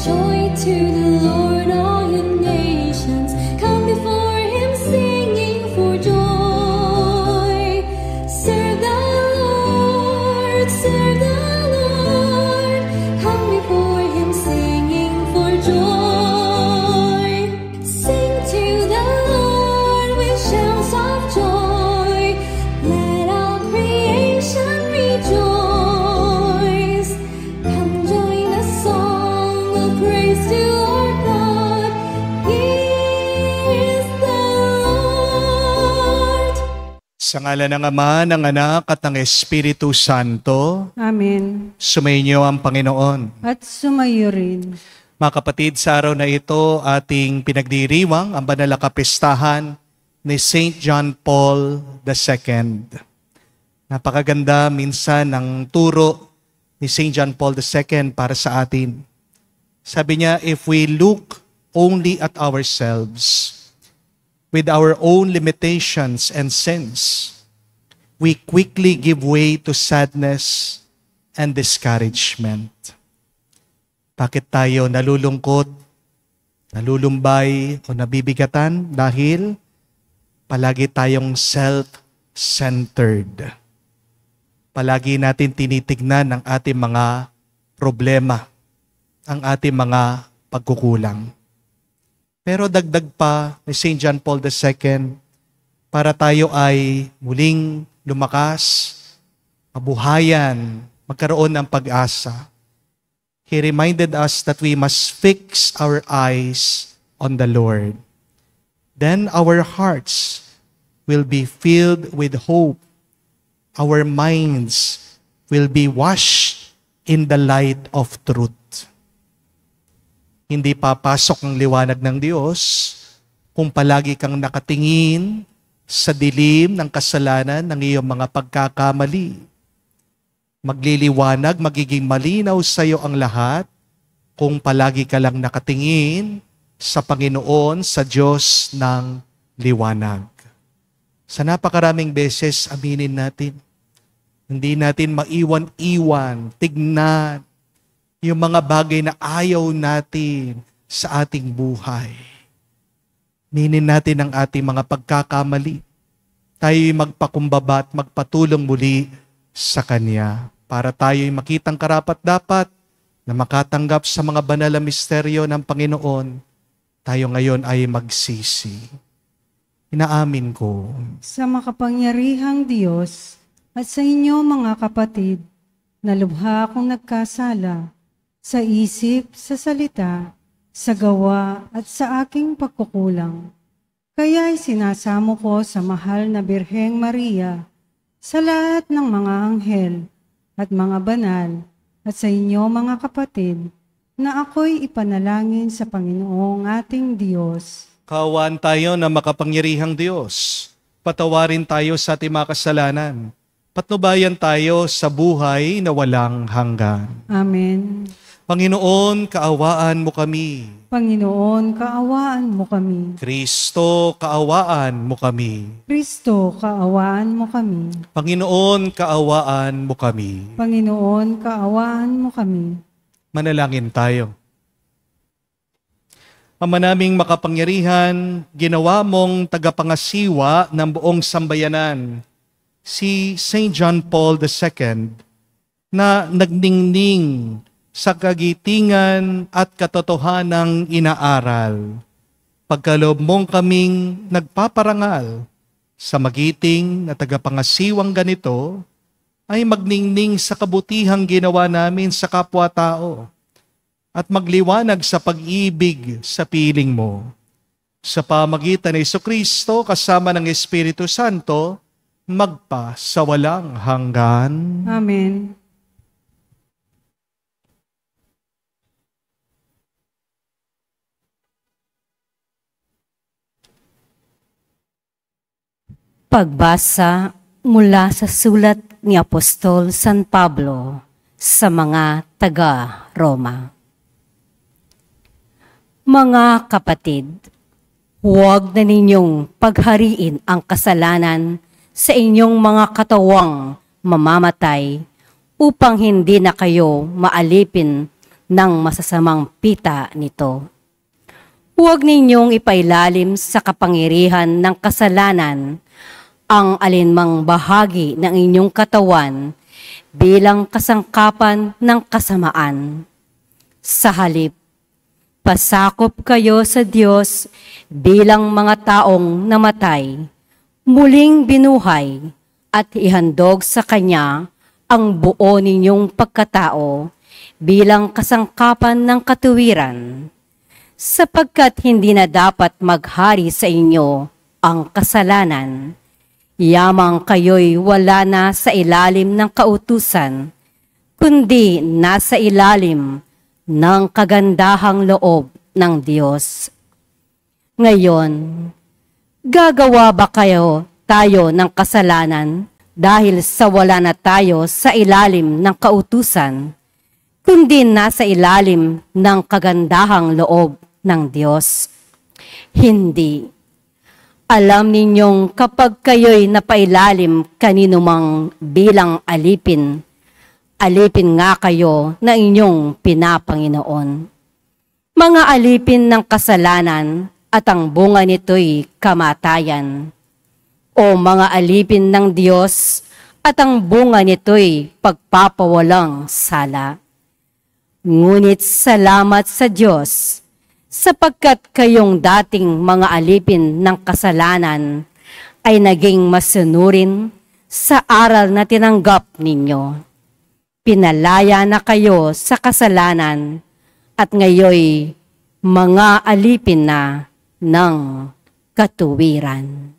Joy to the Lord, all you nations. Come before him singing for joy. Serve the Lord, serve the Lord. Come before him singing for joy. Sing to the Lord with shouts of joy. Let all creation rejoice. Come join the song of praise to our God. He is the Lord. Sa ngalan ng Ama, ng Anak, at ng Espiritu Santo, Amen. sumainyo ang Panginoon. At sumayo rin. Mga kapatid, sa araw na ito, ating pinagdiriwang ang banal na kapistahan ni St. John Paul II. Napakaganda minsan ng turo ni St. John Paul II para sa atin. Sabi niya, if we look only at ourselves, with our own limitations and sins, we quickly give way to sadness and discouragement. Bakit tayo nalulungkot, nalulumbay o nabibigatan? Dahil palagi tayong self-centered. Palagi natin tinitignan ang ating mga problema, ang ating mga pagkukulang. Pero dagdag pa ni St. John Paul II, para tayo ay muling lumakas, mabuhayan, magkaroon ng pag-asa. He reminded us that we must fix our eyes on the Lord. Then our hearts will be filled with hope. Our minds will be washed in the light of truth. Hindi papasok ang liwanag ng Diyos kung palagi kang nakatingin sa dilim ng kasalanan ng iyong mga pagkakamali. Magliliwanag, magiging malinaw sa iyo ang lahat kung palagi ka lang nakatingin sa Panginoon, sa Diyos ng liwanag. Sa napakaraming beses, aminin natin, hindi natin maiwan-iwan, tignan yung mga bagay na ayaw natin sa ating buhay. Minin natin ang ating mga pagkakamali. Tayo'y magpakumbaba at magpatulong muli sa Kanya para tayo'y makitang karapat-dapat na makatanggap sa mga banal na misteryo ng Panginoon. Tayo ngayon ay magsisi. Inaamin ko Sa makapangyarihang Diyos at sa inyo mga kapatid, na lubha akong nagkasala sa isip, sa salita, sa gawa at sa aking pagkukulang. Kaya'y sinasamo ko sa mahal na Birheng Maria, sa lahat ng mga anghel at mga banal, at sa inyo mga kapatid, na ako'y ipanalangin sa Panginoong ating Diyos. kaawaan tayo na makapangyarihang Diyos. Patawarin tayo sa ating mga kasalanan. Patnubayan tayo sa buhay na walang hanggan. Amen. Panginoon, kaawaan mo kami. Panginoon, kaawaan mo kami. Kristo, kaawaan mo kami. Kristo, kaawaan mo kami. Panginoon, kaawaan mo kami. Panginoon, kaawaan mo kami. Manalangin tayo. Ama naming makapangyarihan, ginawa mong tagapangasiwa ng buong sambayanan, si St. John Paul II, na nagningning sa kagitingan at katotohanang inaaral. Pagkaloob mong kaming nagpaparangal sa magiting na tagapangasiwang ganito, ay magningning sa kabutihang ginawa namin sa kapwa-tao at magliwanag sa pag-ibig sa piling mo. Sa pamagitan ni Jesucristo kasama ng Espiritu Santo, magpa sa walang hanggan. Amen. Pagbasa mula sa sulat ni Apostol San Pablo sa mga taga-Roma. Mga kapatid, huwag na ninyong paghariin ang kasalanan sa inyong mga katawang mamamatay upang hindi na kayo maalipin ng masasamang pita nito. Huwag ninyong ipailalim sa kapangyarihan ng kasalanan ang alinmang bahagi ng inyong katawan bilang kasangkapan ng kasamaan. Sa halip, pasakop kayo sa Diyos bilang mga taong namatay, muling binuhay, at ihandog sa Kanya ang buo ninyong pagkatao bilang kasangkapan ng katuwiran, sapagkat hindi na dapat maghari sa inyo ang kasalanan. Yamang kayo'y wala na sa ilalim ng kautusan, kundi nasa ilalim ng kagandahang loob ng Diyos. Ngayon, gagawa ba tayo ng kasalanan dahil sa wala na tayo sa ilalim ng kautusan, kundi nasa ilalim ng kagandahang loob ng Diyos? Hindi. Alam ninyong kapag kayo'y napailalim kaninumang bilang alipin, alipin nga kayo na inyong pinapanginoon. Mga alipin ng kasalanan at ang bunga nito'y kamatayan. O mga alipin ng Diyos at ang bunga nito'y pagpapawalang sala. Ngunit salamat sa Diyos, sapagkat kayong dating mga alipin ng kasalanan ay naging masunurin sa aral na tinanggap ninyo. Pinalaya na kayo sa kasalanan at ngayoy mga alipin na ng katuwiran.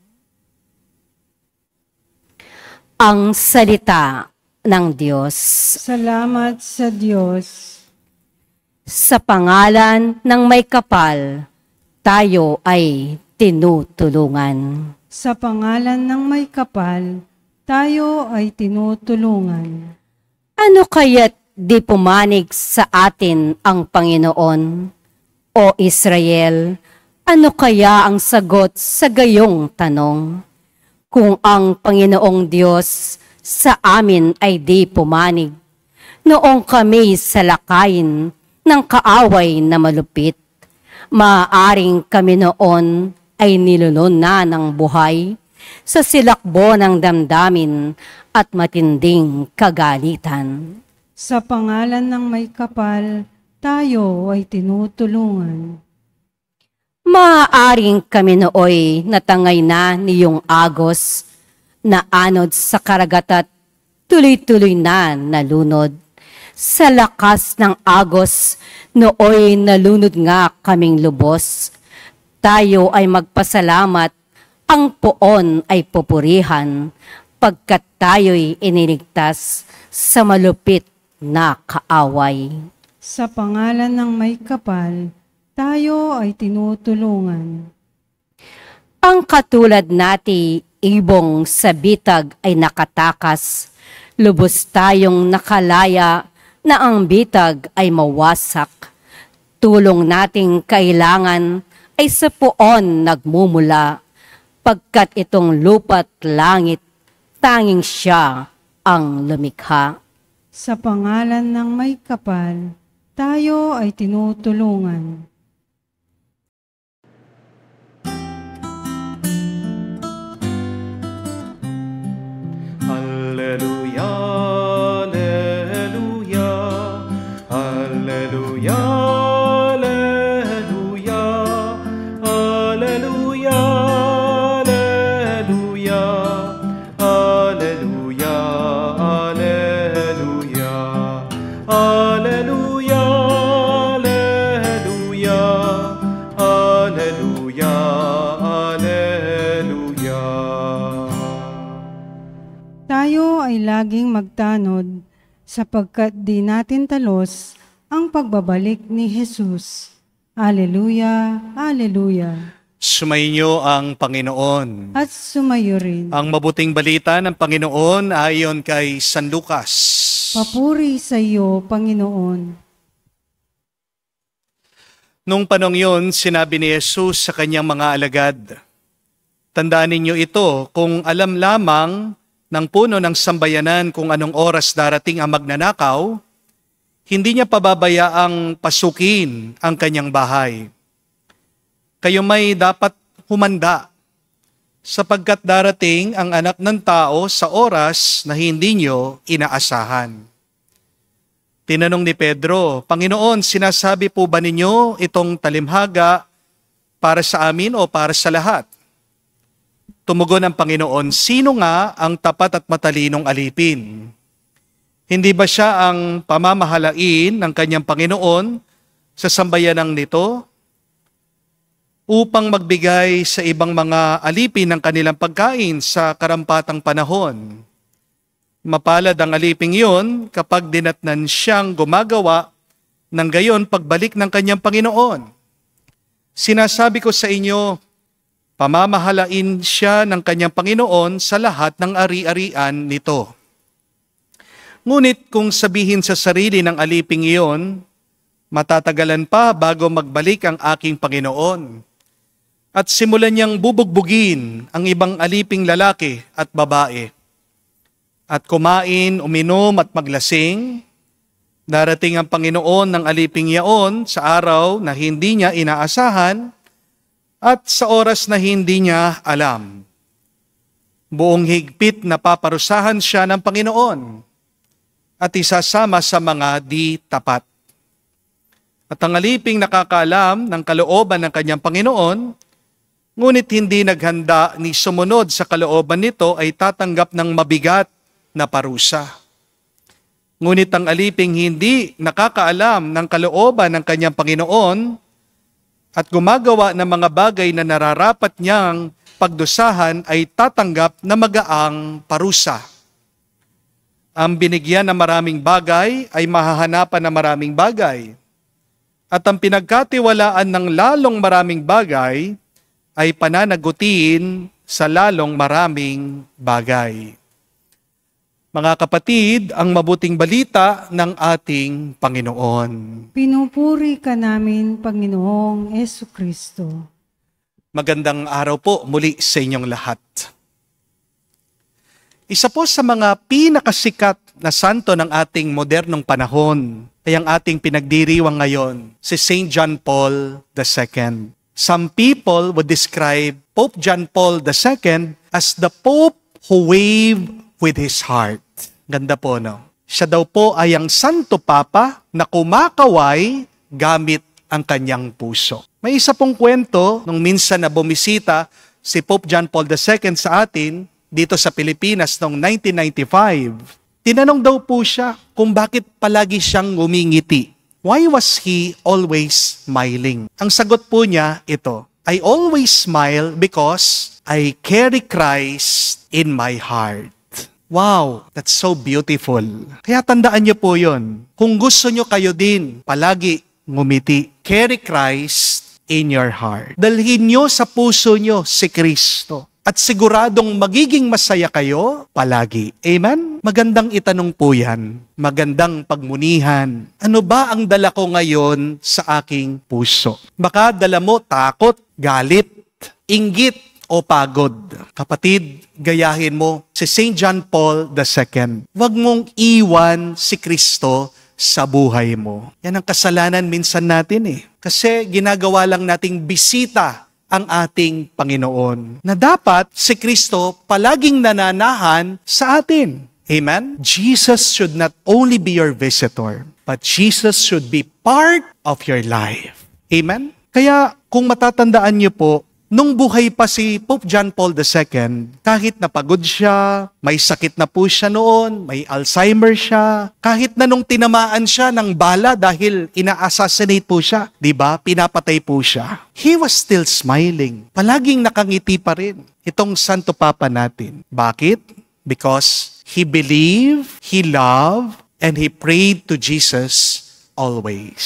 Ang salita ng Diyos. Salamat sa Diyos. Sa pangalan ng may kapal, tayo ay tinutulungan. Sa pangalan ng may kapal, tayo ay tinutulungan. Ano kaya't di pumanig sa atin ang Panginoon? O Israel, ano kaya ang sagot sa gayong tanong? Kung ang Panginoong Diyos sa amin ay di pumanig, noong kami salakayin ng kaaway na malupit, maaaring kami noon ay nilunon na ng buhay sa silakbo ng damdamin at matinding kagalitan. Sa pangalan ng may kapal, tayo ay tinutulungan. Maaaring kami nooy natangay na niyong agos, na anod sa karagatat, tuloy-tuloy na nalunod. Sa lakas ng agos, nooy nalunod nga kaming lubos. Tayo ay magpasalamat, ang poon ay pupurihan, pagkat tayo'y iniligtas sa malupit na kaaway. Sa pangalan ng may kapal, tayo ay tinutulungan. Ang katulad nati, ibong sa bitag ay nakatakas, lubos tayong nakalaya na ang bitag ay mawasak. Tulong nating kailangan ay sa poon nagmumula, pagkat itong lupa't langit, tanging siya ang lumikha. Sa pangalan ng may kapal, tayo ay tinutulungan. Alleluia, alleluia, alleluia, alleluia, alleluia, alleluia, alleluia, alleluia, alleluia, alleluia, alleluia, alleluia. Tayo ay laging magtanod sapagkat di natin talos ang pagbabalik ni Jesus. Alleluia, alleluia. Sumainyo ang Panginoon. At sumayo rin. Ang mabuting balita ng Panginoon ayon kay San Lucas. Papuri sa iyo, Panginoon. Nung panong yun, sinabi ni Jesus sa kanyang mga alagad, "Tandaan ninyo ito, kung alam lamang ng puno ng sambayanan kung anong oras darating ang magnanakaw, hindi niya pababayaang pasukin ang kanyang bahay. Kayo may dapat humanda sapagkat darating ang anak ng tao sa oras na hindi niyo inaasahan. Tinanong ni Pedro, Panginoon, sinasabi po ba ninyo itong talimhaga para sa amin o para sa lahat? Tumugon ang Panginoon, sino nga ang tapat at matalinong alipin? Hindi ba siya ang pamamahalain ng kanyang Panginoon sa sambayanang nito upang magbigay sa ibang mga alipin ng kanilang pagkain sa karampatang panahon? Mapalad ang aliping iyon kapag dinatnan siyang gumagawa ng gayon pagbalik ng kanyang Panginoon. Sinasabi ko sa inyo, pamamahalain siya ng kanyang Panginoon sa lahat ng ari-arian nito. Ngunit kung sabihin sa sarili ng aliping iyon, matatagalan pa bago magbalik ang aking Panginoon. At simulan niyang bubugbugin ang ibang aliping lalaki at babae. At kumain, uminom at maglasing, darating ang Panginoon ng aliping iyon sa araw na hindi niya inaasahan at sa oras na hindi niya alam. Buong higpit na paparusahan siya ng Panginoon at isasama sa mga di tapat. At ang aliping nakakaalam ng kalooban ng kanyang Panginoon, ngunit hindi naghanda ni sumunod sa kalooban nito ay tatanggap ng mabigat na parusa. Ngunit ang aliping hindi nakakaalam ng kalooban ng kanyang Panginoon at gumagawa ng mga bagay na nararapat niyang pagdusahan ay tatanggap na magaang parusa. Ang binigyan ng maraming bagay ay mahahanapan ng maraming bagay. At ang pinagkatiwalaan ng lalong maraming bagay ay pananagutin sa lalong maraming bagay. Mga kapatid, ang mabuting balita ng ating Panginoon. Pinupuri ka namin, Panginoong Jesucristo. Magandang araw po muli sa inyong lahat. Isa po sa mga pinakasikat na santo ng ating modernong panahon ay ang ating pinagdiriwang ngayon, si St. John Paul II. Some people would describe Pope John Paul II as the Pope who waved with his heart. Ganda po, no? Siya daw po ay ang Santo Papa na kumakaway gamit ang kanyang puso. May isa pong kwento nung minsan na bumisita si Pope John Paul II sa atin dito sa Pilipinas noong 1995. Tinanong daw po siya kung bakit palagi siyang ngumingiti. Why was he always smiling? Ang sagot po niya ito, I always smile because I carry Christ in my heart. Wow, that's so beautiful. Kaya tandaan niyo po yun. Kung gusto niyo kayo din palagi ngumiti, carry Christ in your heart. Dalhin niyo sa puso niyo si Kristo. At siguradong magiging masaya kayo palagi. Amen? Magandang itanong po yan. Magandang pagmunihan. Ano ba ang dala ko ngayon sa aking puso? Baka dala mo takot, galit, inggit, o pagod. Kapatid, gayahin mo si St. John Paul II. Huwag mong iwan si Kristo sa buhay mo. Yan ang kasalanan minsan natin eh. Kasi ginagawa lang nating bisita ang ating Panginoon. Na dapat si Kristo palaging nananahan sa atin. Amen? Jesus should not only be your visitor, but Jesus should be part of your life. Amen? Kaya kung matatandaan niyo po, nung buhay pa si Pope John Paul II, kahit napagod siya, may sakit na po siya noon, may Alzheimer siya, kahit na nung tinamaan siya ng bala dahil ina-assassinate po siya, di ba? Pinapatay po siya. He was still smiling. Palaging nakangiti pa rin itong Santo Papa natin. Bakit? Because he believed, he loved, and he prayed to Jesus always.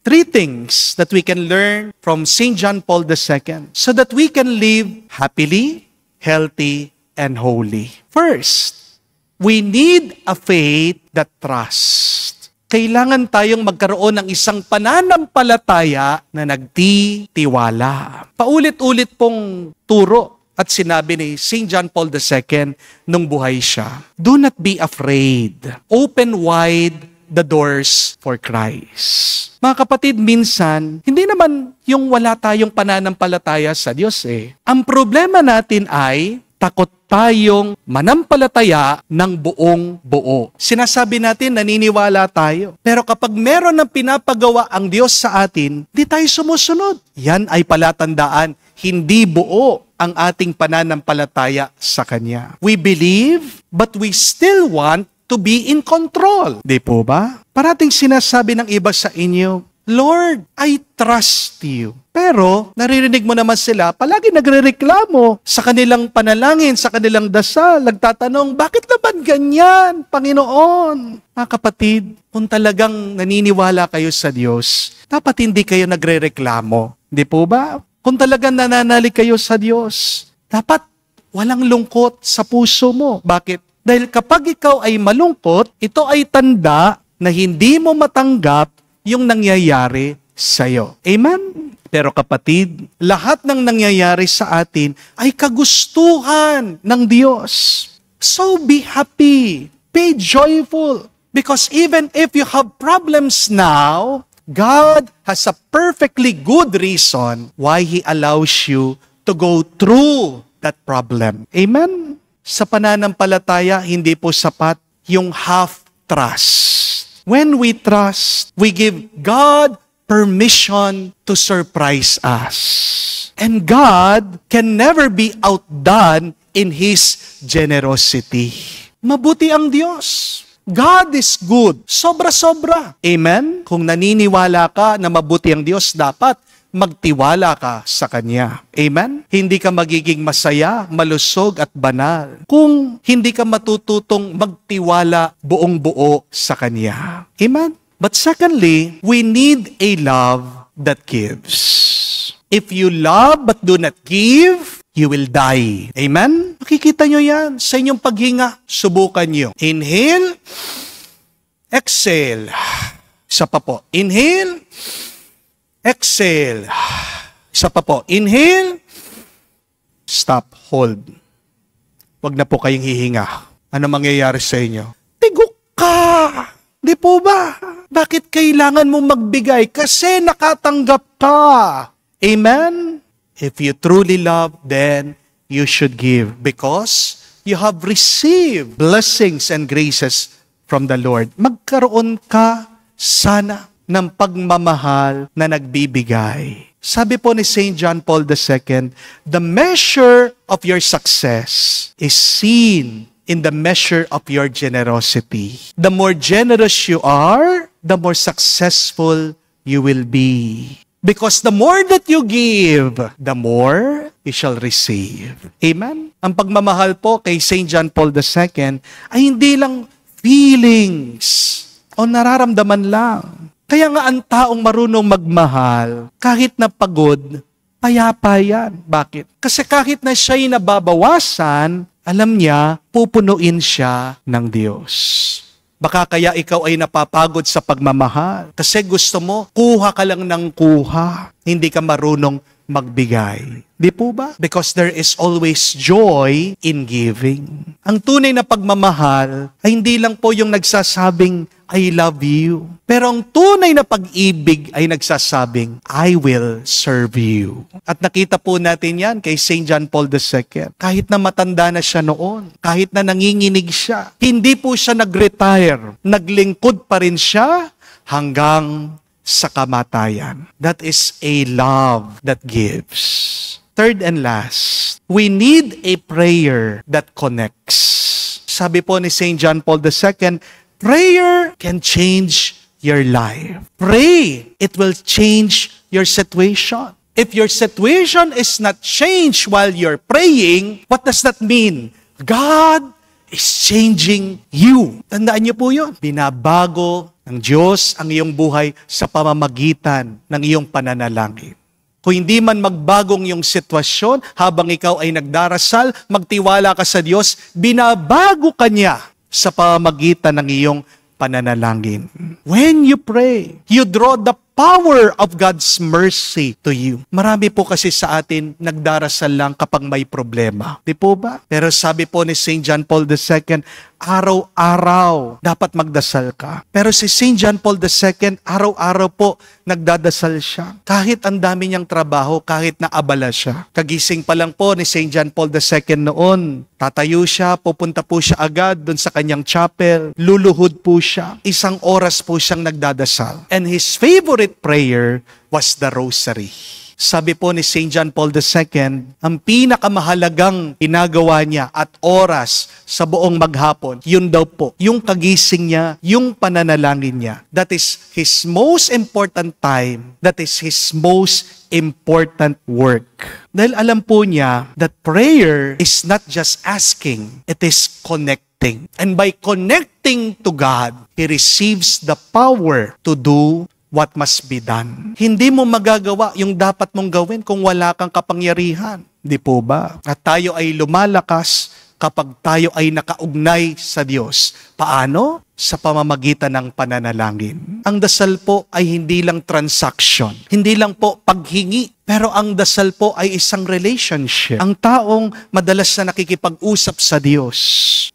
3 things that we can learn from St. John Paul II so that we can live happily, healthy, and holy. First, we need a faith that trusts. Kailangan tayong magkaroon ng isang pananampalataya na nagtitiwala. Paulit-ulit pong turo at sinabi ni St. John Paul II nung buhay siya. Do not be afraid. Open wide the doors for Christ. Mga kapatid, minsan, hindi naman yung wala tayong pananampalataya sa Diyos eh. Ang problema natin ay takot tayong manampalataya ng buong buo. Sinasabi natin, naniniwala tayo. Pero kapag meron ng pinapagawa ang Diyos sa atin, di tayo sumusunod. Yan ay palatandaan, hindi buo ang ating pananampalataya sa Kanya. We believe, but we still want to be in control. Di po ba? Parating sinasabi ng iba sa inyo, Lord, I trust you. Pero, naririnig mo naman sila, palagi nagrereklamo sa kanilang panalangin, sa kanilang dasal, nagtatanong, bakit naman ganyan, Panginoon? Mga kapatid, kung talagang naniniwala kayo sa Diyos, dapat hindi kayo nagrereklamo. Di po ba? Kung talagang nananalig kayo sa Diyos, dapat walang lungkot sa puso mo. Bakit? Dahil kapag ikaw ay malungkot, ito ay tanda na hindi mo matanggap yung nangyayari sa'yo. Amen? Pero kapatid, lahat ng nangyayari sa atin ay kagustuhan ng Diyos. So be happy. Be joyful. Because even if you have problems now, God has a perfectly good reason why He allows you to go through that problem. Amen? Sa pananampalataya, hindi po sapat yung half trust. When we trust, we give God permission to surprise us. And God can never be outdone in His generosity. Mabuti ang Diyos. God is good. Sobra-sobra. Amen? Kung naniniwala ka na mabuti ang Diyos, dapat magtiwala ka sa Kanya. Amen? Hindi ka magiging masaya, malusog at banal kung hindi ka matututong magtiwala buong-buo sa Kanya. Amen? But secondly, we need a love that gives. If you love but do not give, you will die. Amen? Makikita nyo yan sa inyong paghinga. Subukan nyo. Inhale, exhale. Isa pa po. Inhale, exhale. Isa pa po. Inhale. Stop. Hold. Huwag na po kayong hihinga. Ano mangyayari sa inyo? Tigok ka! Di po ba? Bakit kailangan mo magbigay? Kasi nakatanggap ka. Amen? If you truly love, then you should give because you have received blessings and graces from the Lord. Magkaroon ka sana ng pagmamahal na nagbibigay. Sabi po ni St. John Paul II, the measure of your success is seen in the measure of your generosity. The more generous you are, the more successful you will be. Because the more that you give, the more you shall receive. Amen? Ang pagmamahal po kay St. John Paul II ay hindi lang feelings o nararamdaman lang. Kaya nga ang taong marunong magmahal, kahit na pagod, payapa yan. Bakit? Kasi kahit na siya'y nababawasan, alam niya, pupunuin siya ng Diyos. Baka kaya ikaw ay napapagod sa pagmamahal kasi gusto mo, kuha ka lang ng kuha. Hindi ka marunong magbigay. Di po ba? Because there is always joy in giving. Ang tunay na pagmamahal ay hindi lang po yung nagsasabing, I love you. Pero ang tunay na pag-ibig ay nagsasabing, I will serve you. At nakita po natin yan kay St. John Paul II. Kahit na matanda na siya noon, kahit na nanginginig siya, hindi po siya nag-retire. Naglingkod pa rin siya hanggang sa kamatayan. That is a love that gives. Third and last, we need a prayer that connects. Sabi po ni St. John Paul II, prayer can change your life. Pray, it will change your situation. If your situation is not changed while you're praying, what does that mean? God is changing you. Tandaan niyo po yun. Binabago ng Diyos ang iyong buhay sa pamamagitan ng iyong pananalangin. Kung hindi man magbagong yung sitwasyon, habang ikaw ay nagdarasal, magtiwala ka sa Diyos, binabago ka niya sa pamamagitan ng iyong pananalangin. When you pray, you draw the power of God's mercy to you. Marami po kasi sa atin nagdarasal lang kapag may problema. Di po ba? Pero sabi po ni St. John Paul II, araw-araw dapat magdasal ka. Pero si St. John Paul II, araw-araw po nagdadasal siya. Kahit ang dami niyang trabaho, kahit naabala siya. Kagising pa lang po ni St. John Paul II noon, tatayo siya, pupunta po siya agad doon sa kanyang chapel, luluhod po siya. 1 oras po siyang nagdadasal. And his favorite prayer was the rosary. Sabi po ni St. John Paul II, ang pinakamahalagang ginagawa niya at oras sa buong maghapon, yun daw po, yung kagising niya, yung pananalangin niya. That is his most important time. That is his most important work. Dahil alam po niya that prayer is not just asking, it is connecting. And by connecting to God, he receives the power to do what must be done. Hindi mo magagawa yung dapat mong gawin kung wala kang kapangyarihan. Di po ba? At tayo ay lumalakas kapag tayo ay nakaugnay sa Diyos. Paano? Sa pamamagitan ng pananalangin. Ang dasal po ay hindi lang transaction. Hindi lang po paghingi. Pero ang dasal po ay isang relationship. Ang taong madalas na nakikipag-usap sa Diyos,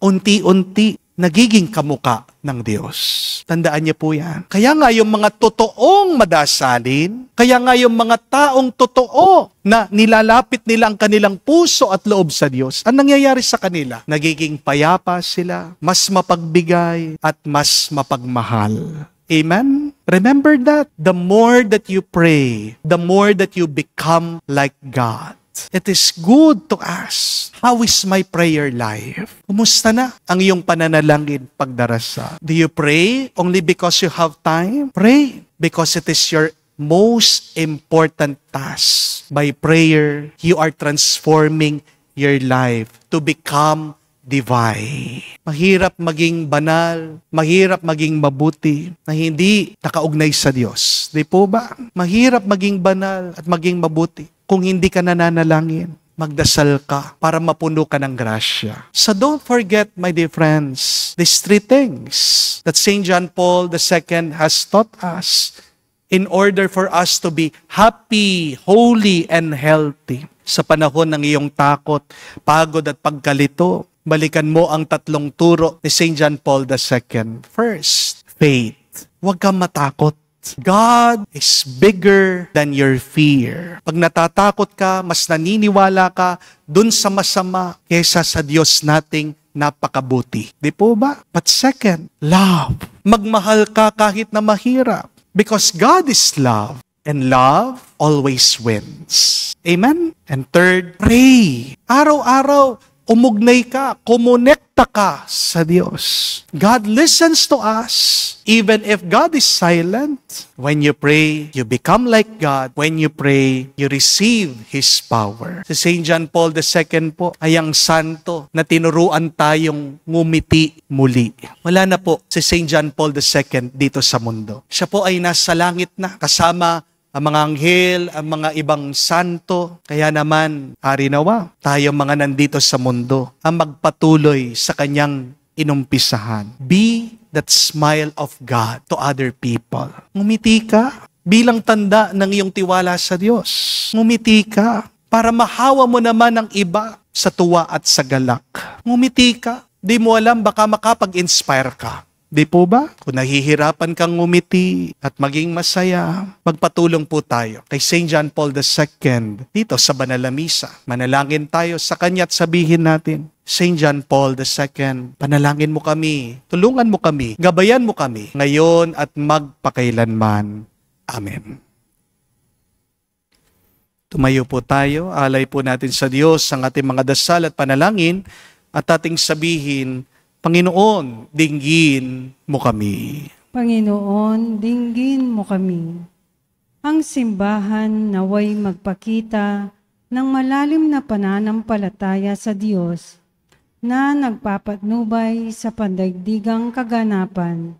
unti-unti nagiging kamuka ng Diyos. Tandaan niyo po yan. Kaya nga yung mga totoong madasalin, kaya nga yung mga taong totoo na nilalapit nila ang kanilang puso at loob sa Diyos, ang nangyayari sa kanila, nagiging payapa sila, mas mapagbigay at mas mapagmahal. Amen? Remember that. The more that you pray, the more that you become like God. It is good to ask, how is my prayer life? Kumusta na ang iyong pananalangin pagdarasal? Do you pray only because you have time? Pray because it is your most important task. By prayer, you are transforming your life to become divine. Mahirap maging banal, mahirap maging mabuti na hindi nakaugnay sa Diyos. Di po ba? Mahirap maging banal at maging mabuti kung hindi ka nananalangin. Magdasal ka para mapuno ka ng grasya. So don't forget, my dear friends, these 3 things that St. John Paul II has taught us in order for us to be happy, holy, and healthy. Sa panahon ng iyong takot, pagod at pagkalito, balikan mo ang 3 turo ni St. John Paul II. First, faith. Huwag kang matakot. God is bigger than your fear. Pag natatakot ka, mas naniniwala ka dun sa masama kaysa sa Diyos nating napakabuti. Di po ba? But second, love. Magmahal ka kahit na mahirap. Because God is love. And love always wins. Amen? And third, pray. Araw-araw, umugnay ka, kumonekta ka sa Diyos. God listens to us. Even if God is silent, when you pray, you become like God. When you pray, you receive His power. Si St. John Paul II po ay ang santo na tinuruan tayong ngumiti muli. Wala na po si St. John Paul II dito sa mundo. Siya po ay nasa langit na kasama ang mga anghel, ang mga ibang santo. Kaya naman, ari nawa, tayo mga nandito sa mundo, ang magpatuloy sa kanyang inumpisahan. Be that smile of God to other people. Ngumiti ka bilang tanda ng iyong tiwala sa Diyos. Ngumiti ka para mahawa mo naman ang iba sa tuwa at sa galak. Ngumiti ka, di mo alam baka makapag-inspire ka. Di po ba? Kung nahihirapan kang ngumiti at maging masaya, magpatulong po tayo kay St. John Paul II dito sa Banal na Misa. Manalangin tayo sa kanya at sabihin natin, St. John Paul II, panalangin mo kami, tulungan mo kami, gabayan mo kami, ngayon at magpakailanman. Amen. Tumayo po tayo, alay po natin sa Diyos ang ating mga dasal at panalangin at ating sabihin, Panginoon, dinggin mo kami. Panginoon, dinggin mo kami. Ang simbahan naway magpakita ng malalim na pananampalataya sa Diyos na nagpapatnubay sa pandaigdigang kaganapan.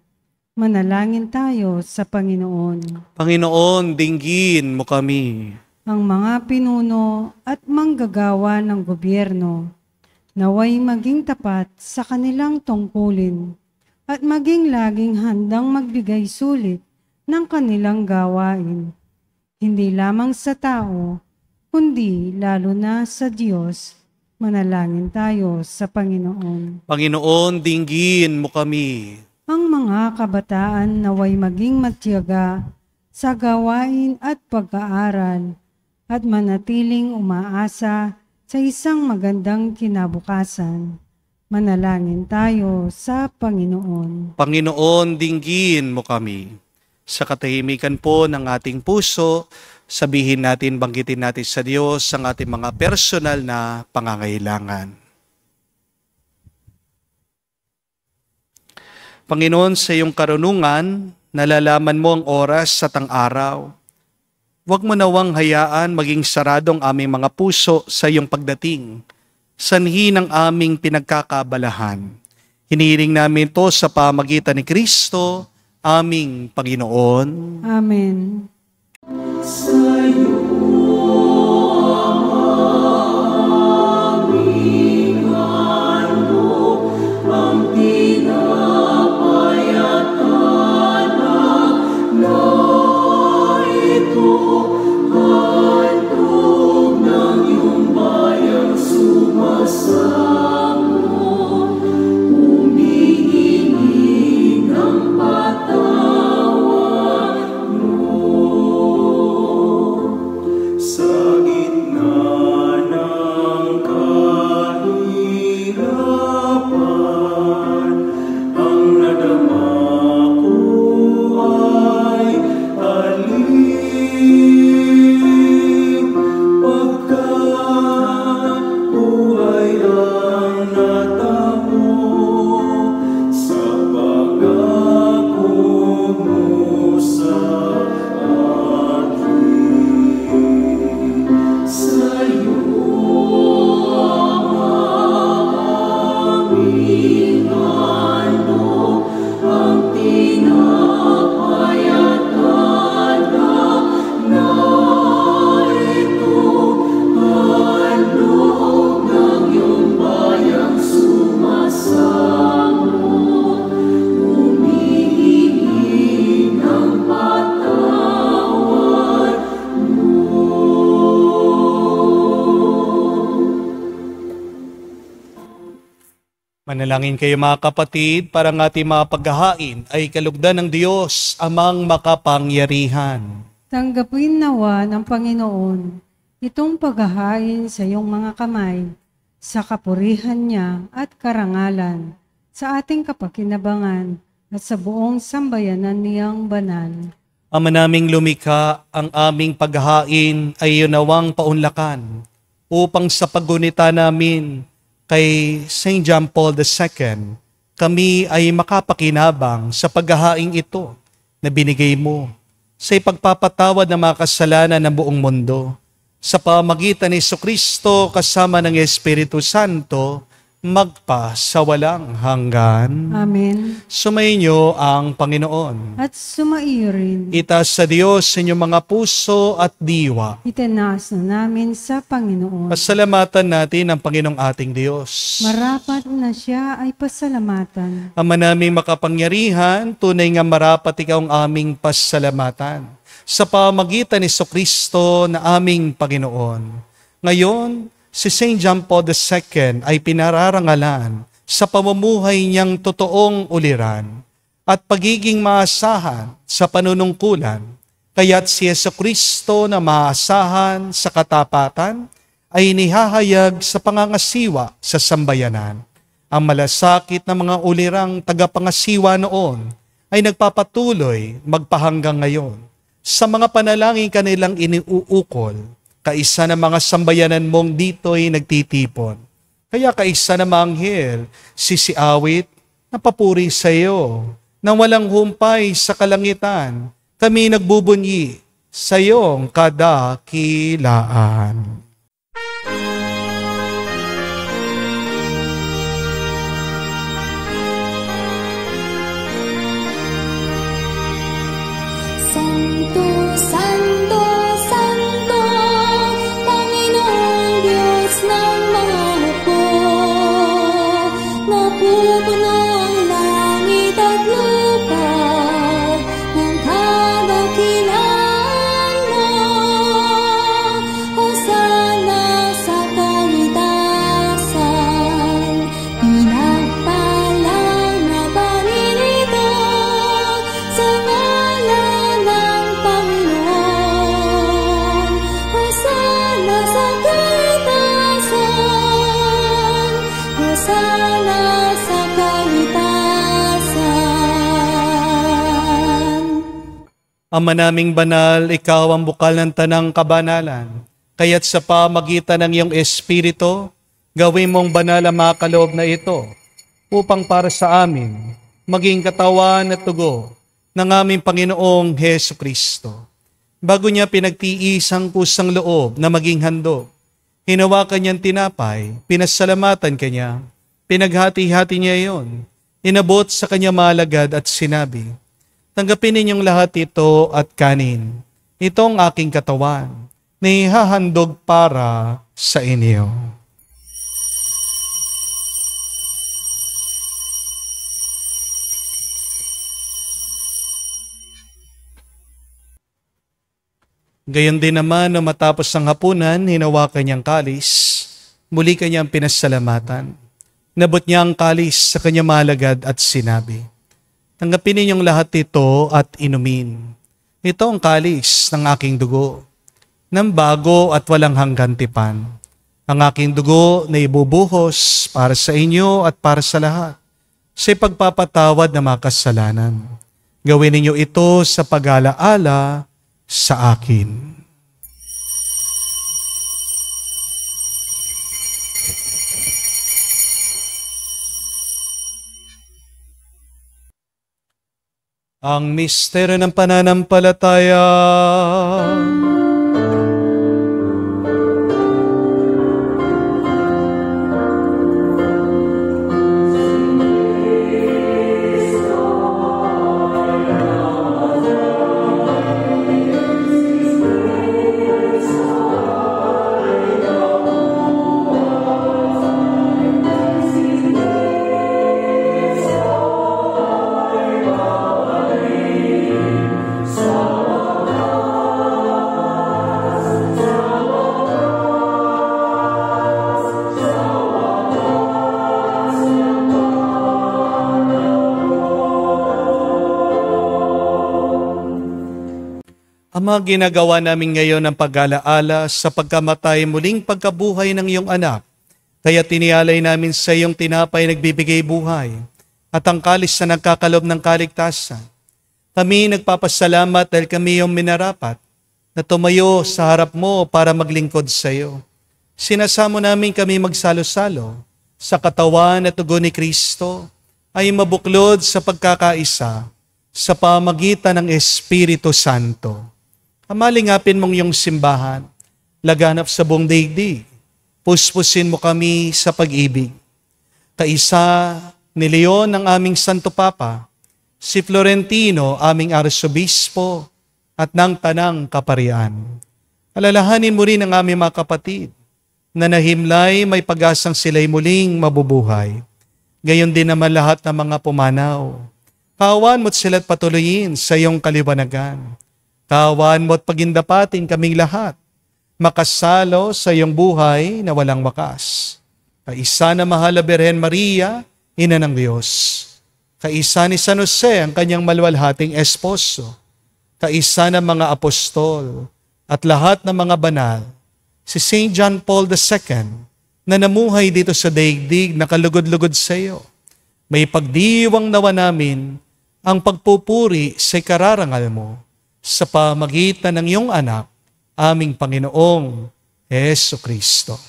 Manalangin tayo sa Panginoon. Panginoon, dinggin mo kami. Ang mga pinuno at manggagawa ng gobyerno naway maging tapat sa kanilang tungkulin at maging laging handang magbigay sulit ng kanilang gawain, hindi lamang sa tao, kundi lalo na sa Diyos. Manalangin tayo sa Panginoon. Panginoon, dinggin mo kami. Ang mga kabataan naway maging matyaga sa gawain at pag-aaral at manatiling umaasa sa isang magandang kinabukasan. Manalangin tayo sa Panginoon. Panginoon, dinggin mo kami. Sa katahimikan po ng ating puso, sabihin natin, banggitin natin sa Diyos ang ating mga personal na pangangailangan. Panginoon, sa iyong karunungan, nalalaman mo ang oras at ang araw. Huwag mo nawang hayaan maging saradong aming mga puso sa iyong pagdating, sanhi ng aming pinagkakabalahan. Hinihiling namin ito sa pamagitan ni Kristo, aming Panginoon. Amen. Manalangin kayo mga kapatid, para ng ating mga paghahain ay kalugdan ng Diyos, amang makapangyarihan. Tanggapin nawa ng Panginoon itong paghahain sa iyong mga kamay, sa kapurihan niya at karangalan, sa ating kapakinabangan at sa buong sambayanan niyang banal. Ama naming lumikha, ang aming paghahain ay yunawang paunlakan upang sa paggunita namin kay St. John Paul II, kami ay makapakinabang sa paghahaing ito na binigay mo sa ipagpapatawad ng mga kasalanan ng buong mundo. Sa pamagitan ni Jesucristo kasama ng Espiritu Santo, magpa sa walang hanggan. Amen. Sumainyo ang Panginoon. At sumaiyo rin. Itaas sa Diyos sa inyong mga puso at diwa. Itinaas na namin sa Panginoon. Pasalamatan natin ang Panginoong ating Diyos. Marapat na siya ay pasalamatan. Ama naming makapangyarihan, tunay nga marapat ikaw ang aming pasalamatan. Sa pamagitan ni Jesucristo na aming Panginoon. Ngayon, si St. John Paul II ay pinararangalan sa pamumuhay niyang totoong uliran at pagiging maasahan sa panunungkulan. Kaya't si Jesucristo na maasahan sa katapatan ay inihahayag sa pangangasiwa sa sambayanan. Ang malasakit na mga ulirang tagapangasiwa noon ay nagpapatuloy magpahanggang ngayon sa mga panalangin kanilang iniuukol. Kaisa ng mga sambayanan mong dito'y nagtitipon. Kaya kaisa ng mga anghel, sisiawit na papuri sa iyo, nang walang humpay sa kalangitan, kami nagbubunyi sa iyong kadakilaan. Santo, Santo, Santo, Panginoong Diyos ng mga hukbo. Napupuno ang langit at lupa ng Ama naming banal, ikaw ang bukal ng tanang kabanalan. Kaya't sa pamagitan ng iyong Espiritu, gawin mong banal ang mga kaloob na ito upang para sa amin maging katawan at tugo ng aming Panginoong Hesu Kristo. Bago niya pinagtiis ang kusang loob na maging handog, hinawakan niyang tinapay, pinasalamatan kanya, pinaghati-hati niya iyon, inabot sa kanya malagad at sinabi, tanggapin ninyong lahat ito at kanin. Ito ang aking katawan na ihahandog para sa inyo. Gayon din naman na matapos ang hapunan, hinawakan niyang kalis, muli kanyang pinasalamatan. Nabot niya ang kalis sa kanya malagad at sinabi, tanggapin ninyong lahat ito at inumin. Ito ang kalis ng aking dugo, ng bago at walang hanggan tipan. Ang aking dugo na ibubuhos para sa inyo at para sa lahat, sa pagpapatawad ng mga kasalanan. Gawin ninyo ito sa pag-alaala sa akin. Ang misteryo ng pananampalataya. Ama, ginagawa namin ngayon ang pag-alaala sa pagkamatay muling pagkabuhay ng iyong anak. Kaya tinialay namin sa iyong tinapay nagbibigay buhay at ang kalis na nagkakalob ng kaligtasan. Kami nagpapasalamat dahil kami iyong minarapat na tumayo sa harap mo para maglingkod sa iyo. Sinasamo namin kami magsalo-salo sa katawan at dugo ni Kristo ay mabuklod sa pagkakaisa sa pamagitan ng Espiritu Santo. Amalingapin mong iyong simbahan, laganap sa buong daigdig. Puspusin mo kami sa pag-ibig. Kaisa ni Leon ang aming Santo Papa, si Florentino aming Arsobispo at ng Tanang Kaparian. Alalahanin mo rin ang aming mga kapatid na nahimlay may pag-asang sila'y muling mabubuhay. Gayon din naman lahat ng mga pumanaw. Kawan mo't sila't patuloyin sa iyong kaliwanagan. Kawan mo't pagindapatin kaming lahat, makasalo sa iyong buhay na walang wakas. Kaisa na mahal na Birhen Maria, Ina ng Diyos. Kaisa ni San Jose ang kanyang maluwalhating esposo. Kaisa ng mga apostol at lahat ng mga banal. Si St. John Paul II na namuhay dito sa daigdig na kalugod-lugod sa iyo. May pagdiwang nawa namin ang pagpupuri sa kararangal mo sa pamagitan ng iyong anak, aming Panginoong Hesu Kristo.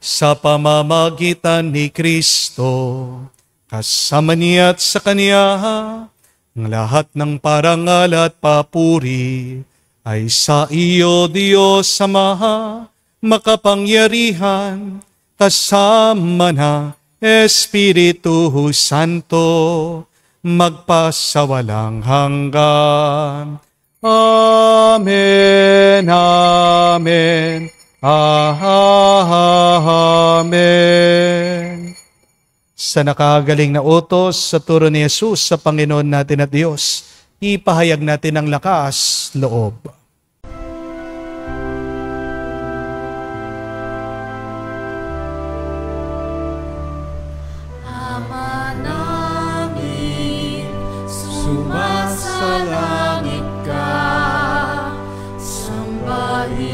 Sa pamamagitan ni Kristo, kasama niya at sa Kanya, ang lahat ng parangal at papuri ay sa iyo, Diyos Ama, makapangyarihan, kasama na Espiritu Santo, magpasawalang hanggan. Amen, amen, amen. Sa nakagaling na utos sa turo ni Jesus sa Panginoon natin at Diyos, ipahayag natin ang lakas loob. Sumasalangit ka, sambahin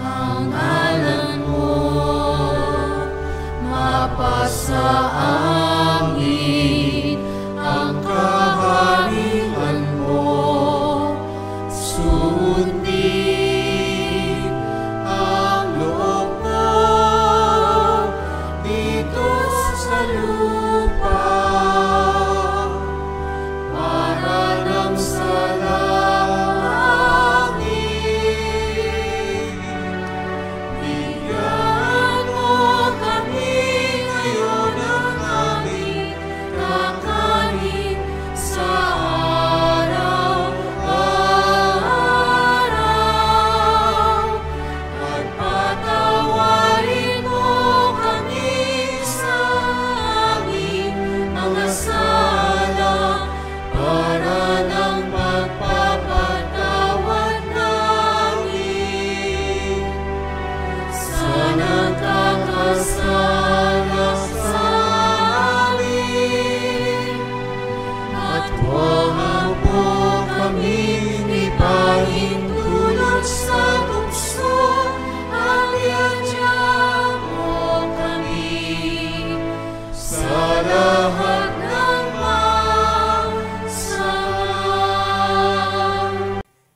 ang ngalan mo, mapasa amin ang kaharian sundin ang loob mo dito sa lupa para nang sa langit. Bigyan mo kami ngayon ng aming kakanin sa araw-araw. At patawarin mo kami sa aming mga sala para ng pagpapatawad namin sa nagkakasala sa amin. At huwag mo kaming ipahintulot sa tukso, at iadya mo kami sa lahat ng masama.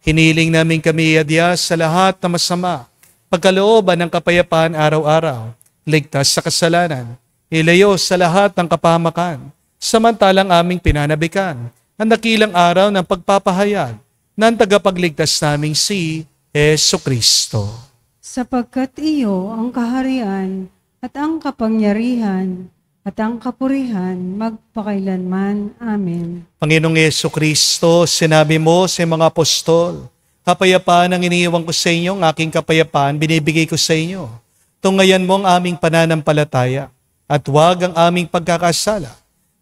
Hiniling namin kami iadya sa lahat na masama, pagkalooban ng kapayapaan araw-araw, ligtas sa kasalanan, ilayo sa lahat ng kapahamakan, samantalang aming pinanabikan ang dakilang araw ng pagpapahayag ng tagapagligtas naming si Jesucristo. Sapagkat iyo ang kaharian at ang kapangyarihan at ang kapurihan magpakailanman. Amen. Panginoong Jesucristo, sinabi mo sa mga apostol, kapayapaan ang iniiwan ko sa inyo, ang aking kapayapaan binibigay ko sa inyo. Tungayan mo ang aming pananampalataya at huwag ang aming pagkakasala.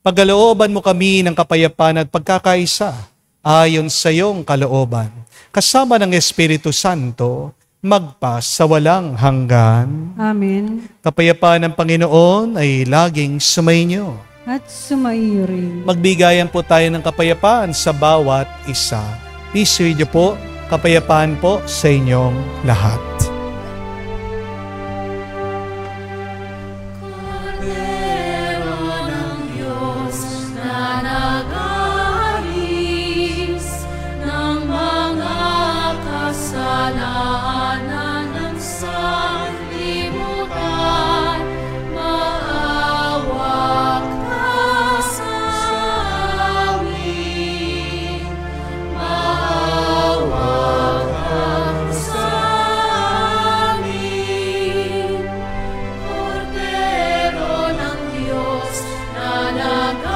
Pagkalooban mo kami ng kapayapaan at pagkakaisa ayon sa iyong kalooban. Kasama ng Espiritu Santo, magpa sa walang hanggan. Amen. Kapayapaan ng Panginoon ay laging sumainyo. At sumaiyo rin. Magbigayan po tayo ng kapayapaan sa bawat isa. Peace with you po, kapayapaan po sa inyong lahat. Kordero ng Diyos na nag-aalis ng mga kasalanan ng sanlibutan, maawa ka sa amin. Maawa ka sa amin. Kordero ng Diyos na nag-aalis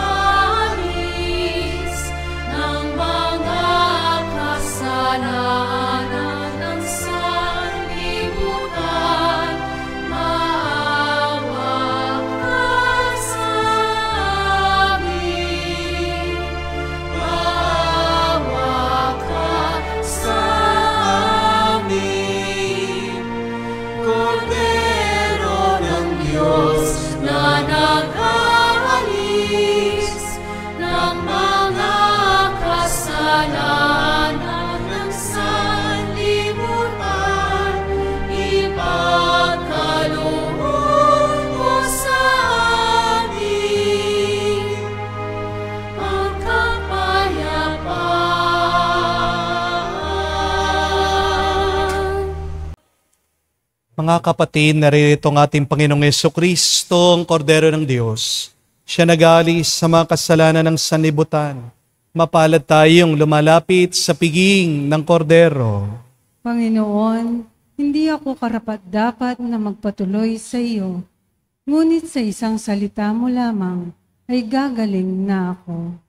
ng mga kasalanan ng sanlibutan, maawa ka sa amin. Maawa ka sa amin. Kordero ng Diyos na nag-aalis ng mga kasalanan ng sanlibutan, ipagkaloob mo sa amin ang kapayapaan. Mga kapatid, naririto ang ating Panginoong Jesucristo, ang Kordero ng Diyos. Siya nag-aalis sa mga kasalanan ng sanlibutan. Mapalad tayong lumalapit sa piging ng Kordero. Panginoon, hindi ako karapat-dapat na magpatuloy sa iyo, ngunit sa isang salita mo lamang ay gagaling na ako.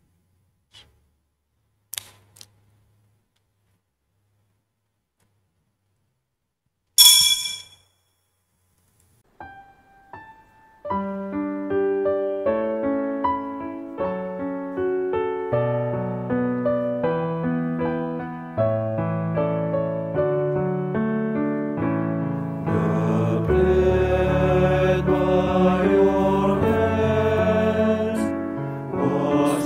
Bread by your hands was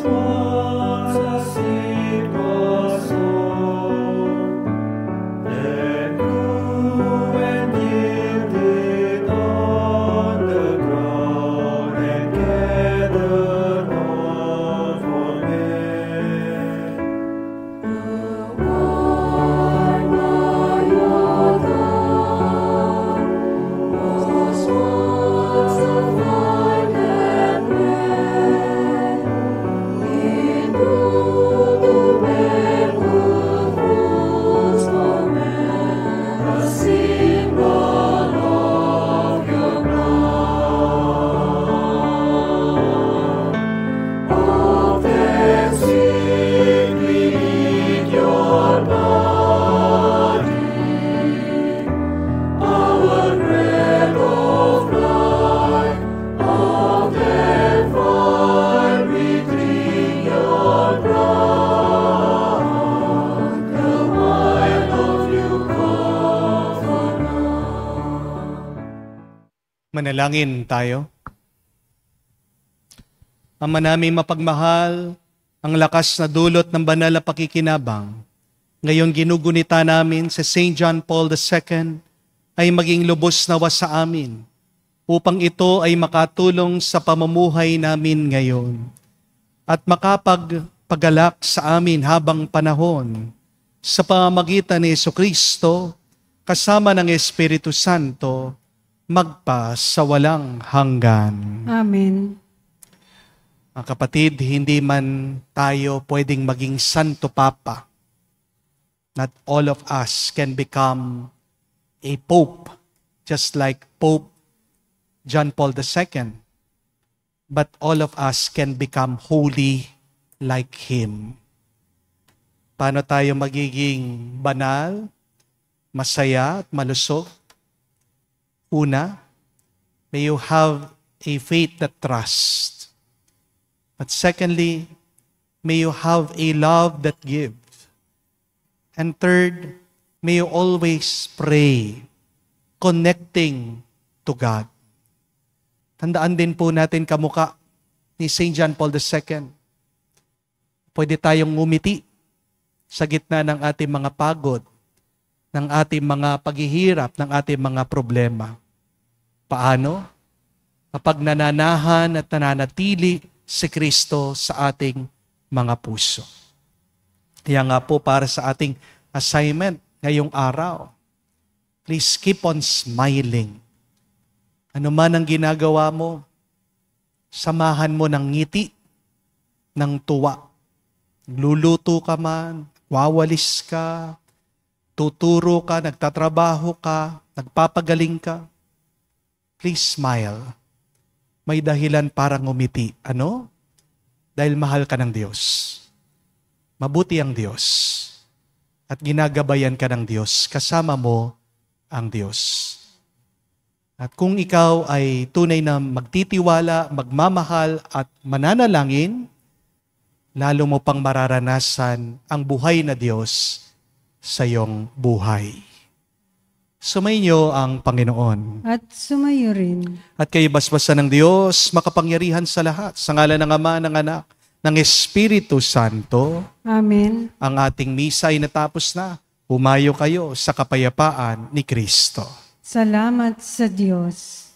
Manalangin tayo. Ama namin mapagmahal, ang lakas na dulot ng banal na pakikinabang, ngayon ginugunita namin sa St. John Paul II ay maging lubos nawa sa amin upang ito ay makatulong sa pamumuhay namin ngayon at makapagpagalak sa amin habang panahon sa pamamagitan ni Jesucristo kasama ng Espiritu Santo magpa sa walang hanggan. Amen. Mga kapatid, hindi man tayo pwedeng maging Santo Papa. Not all of us can become a Pope, just like Pope John Paul II. But all of us can become holy like Him. Paano tayo magiging banal, masaya at malusog? Una, may you have a faith that trusts. But secondly, may you have a love that gives. And third, may you always pray, connecting to God. Tandaan din po natin kamuka ni St. John Paul II. Pwede tayong ngumiti sa gitna ng ating mga pagod, ng ating mga paghihirap, ng ating mga problema. Paano? Kapag nananahan at nananatili si Kristo sa ating mga puso. Kaya nga po para sa ating assignment ngayong araw, please keep on smiling. Ano man ang ginagawa mo, samahan mo ng ngiti, ng tuwa. Luluto ka man, wawalis ka, tuturo ka, nagtatrabaho ka, nagpapagaling ka. Please smile. May dahilan para ngumiti. Ano? Dahil mahal ka ng Diyos. Mabuti ang Diyos. At ginagabayan ka ng Diyos. Kasama mo ang Diyos. At kung ikaw ay tunay na magtitiwala, magmamahal at mananalangin, lalo mo pang mararanasan ang buhay na Diyos sa iyong buhay. Sumainyo ang Panginoon. At sumayo rin. At kayo basbasan ng Diyos, makapangyarihan sa lahat, sa ngalan ng Ama, ng Anak, ng Espiritu Santo. Amen. Ang ating misa ay natapos na. Humayo kayo sa kapayapaan ni Kristo. Salamat sa Diyos.